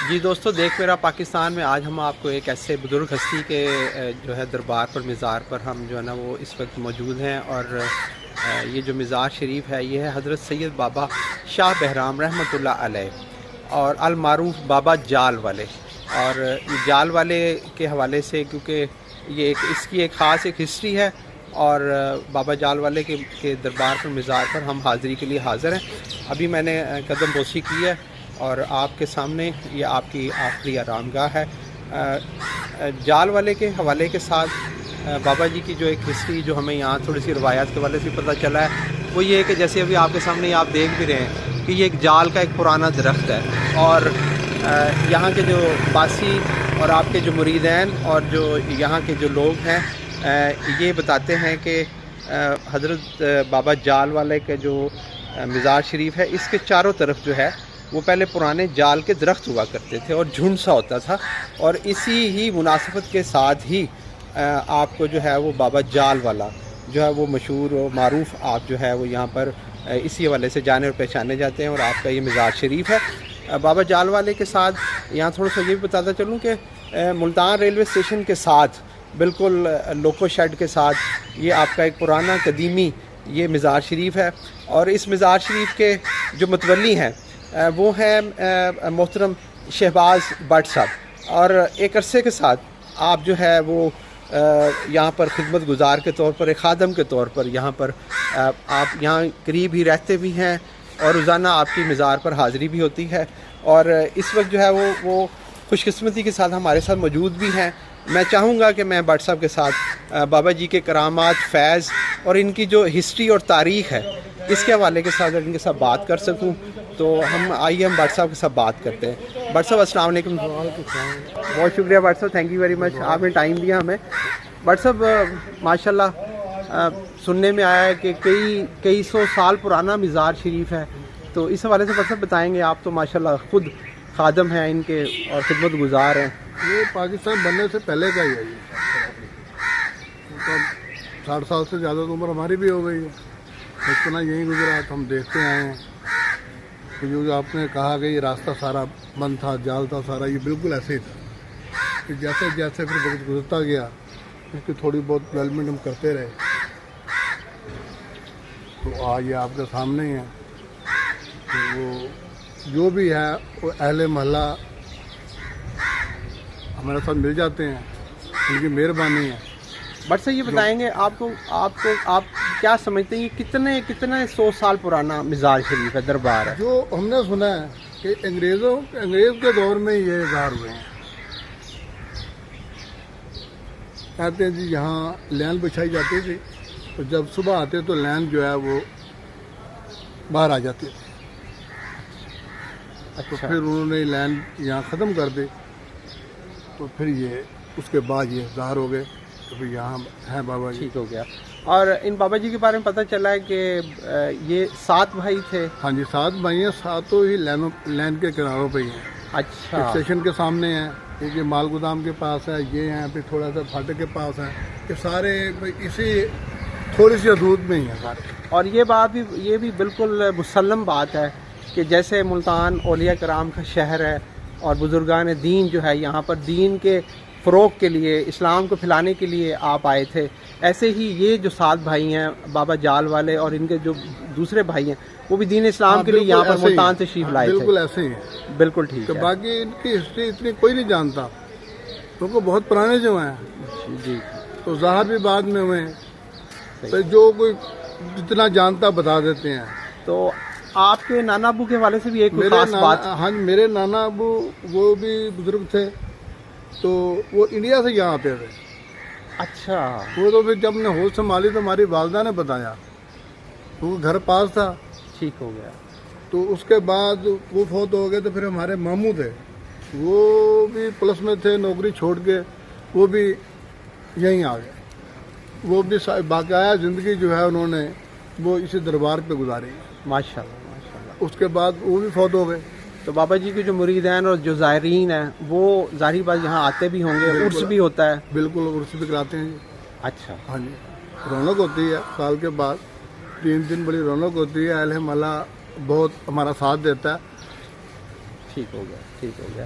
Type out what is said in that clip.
جی دوستو، دیکھ میرا پاکستان میں آج ہم آپ کو ایک ایسے بزرگ ہستی کے جو ہے دربار پر مزار پر ہم جو ہے نا وہ اس وقت موجود ہیں، اور یہ جو مزار شریف ہے یہ ہے حضرت سید بابا شاہ بہرام رحمۃ اللہ علیہ اور المعروف بابا جال والے۔ اور یہ جال والے کے حوالے سے کیونکہ یہ اس کی ایک خاص ایک ہسٹری ہے، اور بابا جال والے کے دربار پر مزار پر ہم حاضری کے لیے حاضر ہیں۔ ابھی میں نے قدم بوسی کی ہے اور آپ کے سامنے یہ آپ کی آخری آرام گاہ ہے۔ جال والے کے حوالے کے ساتھ بابا جی کی جو ایک ہسٹری جو ہمیں یہاں تھوڑی سی روایات کے حوالے سے پتہ چلا ہے وہ یہ ہے کہ جیسے ابھی آپ کے سامنے آپ دیکھ بھی رہے ہیں کہ یہ ایک جال کا ایک پرانا درخت ہے، اور یہاں کے جو باسی اور آپ کے جو مریدین اور جو یہاں کے جو لوگ ہیں یہ بتاتے ہیں کہ حضرت بابا جال والے کے جو مزار شریف ہے اس کے چاروں طرف جو ہے وہ پہلے پرانے جال کے درخت ہوا کرتے تھے اور جھنڈ سا ہوتا تھا، اور اسی ہی مناسبت کے ساتھ ہی آپ کو جو ہے وہ بابا جال والا جو ہے وہ مشہور و معروف آپ جو ہے وہ یہاں پر اسی حوالے سے جانے اور پہچانے جاتے ہیں، اور آپ کا یہ مزار شریف ہے۔ بابا جال والے کے ساتھ یہاں تھوڑا سا یہ بھی بتاتا چلوں کہ ملتان ریلوے اسٹیشن کے ساتھ بالکل لوکو شیڈ کے ساتھ یہ آپ کا ایک پرانا قدیمی یہ مزار شریف ہے، اور اس مزار شریف کے جو متولی ہیں وہ ہیں محترم شہباز بٹ صاحب، اور ایک عرصے کے ساتھ آپ جو ہے وہ یہاں پر خدمت گزار کے طور پر ایک خادم کے طور پر یہاں پر آپ یہاں قریب ہی رہتے بھی ہیں، اور روزانہ آپ کی مزار پر حاضری بھی ہوتی ہے، اور اس وقت جو ہے وہ خوش قسمتی کے ساتھ ہمارے ساتھ موجود بھی ہیں۔ میں چاہوں گا کہ میں بٹ صاحب کے ساتھ بابا جی کے کرامات، فیض اور ان کی جو ہسٹری اور تاریخ ہے اس کے حوالے کے ساتھ اگر ان کے ساتھ بات کر سکوں تو ہم بٹ صاحب کے ساتھ بات کرتے ہیں۔ بٹ صاحب السلام علیکم۔ بہت شکریہ بٹ صاحب، تھینک یو ویری مچ، آپ نے ٹائم دیا ہمیں۔ بٹ صاحب ماشاءاللہ سننے میں آیا ہے کہ کئی سو سال پرانا مزار شریف ہے، تو اس حوالے سے بٹ صاحب بتائیں گے؟ آپ تو ماشاءاللہ خود خادم ہیں ان کے اور خدمت گزار ہیں۔ یہ پاکستان بننے سے پہلے کا ہی ہے، یہ 60 سال سے زیادہ تو عمر ہماری بھی ہو گئی ہے، بچپنا یہیں گزرا تو ہم دیکھتے آئے ہیں کہ جو آپ نے کہا کہ یہ راستہ سارا بند تھا، جال تھا سارا، یہ بالکل ایسے ہی تھا کہ جیسے جیسے پھر وقت گزرتا گیا اس کی تھوڑی بہت ڈیولپمنٹ ہم کرتے رہے، تو آج یہ آپ کے سامنے ہی ہے کہ وہ جو بھی ہے وہ اہل محلہ ہمارے ساتھ مل جاتے ہیں، ان کی مہربانی ہے۔ بٹ صاحب یہ بتائیں گے آپ کیا سمجھتے ہیں یہ کتنے 100 سال پرانا مزار شریف ہے، دربار ہے؟ جو ہم نے سنا ہے کہ انگریز کے دور میں یہ اظہار ہوئے ہیں، کہتے ہیں جی یہاں لین بچھائی جاتی تھی، تو جب صبح آتے تو لین جو ہے وہ باہر آ جاتی تھی، تو پھر انہوں نے لین یہاں ختم کر دی، تو پھر یہ اس کے بعد یہ اظہار ہو گئے تو پھر یہاں ہیں بابا جی۔ ٹھیک ہو گیا۔ اور ان بابا جی کے بارے میں پتہ چلا ہے کہ یہ 7 بھائی تھے؟ ہاں جی، 7 بھائی ہیں، 7 ہی لین کے کناروں پہ ہی ہیں۔ اچھا، اسٹیشن کے سامنے ہیں، ایک یہ مال گودام کے پاس ہے، یہ ہیں پھر تھوڑا سا پھاٹک کے پاس ہیں، یہ سارے اسی تھوڑی سی حدود میں ہی ہیں سارے۔ اور یہ بھی بالکل مسلم بات ہے کہ جیسے ملتان اولیاء کرام کا شہر ہے اور بزرگان دین جو ہے یہاں پر دین کے فروغ کے لیے، اسلام کو پھیلانے کے لیے آپ آئے تھے، ایسے ہی یہ جو 7 بھائی ہیں بابا جال والے اور ان کے جو دوسرے بھائی ہیں وہ بھی دین اسلام کے لیے یہاں پر ملتان تشریف لائے تھے۔ بالکل ایسے ہی ہیں، بالکل ٹھیک ہے۔ باقی ان کی ہسٹری اتنی کوئی نہیں جانتا، کیونکہ بہت پرانے جو ہیں، جی، تو ظاہر بھی بعد میں ہوئے ہیں، تو جو کوئی جتنا جانتا بتا دیتے ہیں۔ تو آپ کے نانا ابو کے حوالے سے بھی ایک خاص بات؟ ہاں، میرے نانا ابو وہ بھی بزرگ تھے، تو وہ انڈیا سے یہاں آتے تھے۔ اچھا، وہ تو پھر جب نے ہوش سنبھالی تو ہماری والدہ نے بتایا، وہ گھر پاس تھا، ٹھیک ہو گیا۔ تو اس کے بعد وہ فوت ہو گئے، تو پھر ہمارے ماموں تھے، وہ بھی پولیس میں تھے، نوکری چھوڑ کے وہ بھی یہیں آ گئے، وہ بھی باقاعدہ زندگی جو ہے انہوں نے وہ اسی دربار پہ گزاری۔ ماشاءاللہ ماشاءاللہ۔ اس کے بعد وہ بھی فوت ہو گئے۔ تو بابا جی کے جو مریدین اور جو زائرین ہیں وہ ظاہری بات یہاں آتے بھی ہوں گے، عرس بھی ہوتا ہے؟ بالکل، عرس بھی کراتے ہیں جی۔ اچھا، ہاں جی، رونق ہوتی ہے سال کے بعد 3 دن، بڑی رونق ہوتی ہے، اہل محلہ بہت ہمارا ساتھ دیتا ہے۔ ٹھیک ہو گیا، ٹھیک ہو گیا۔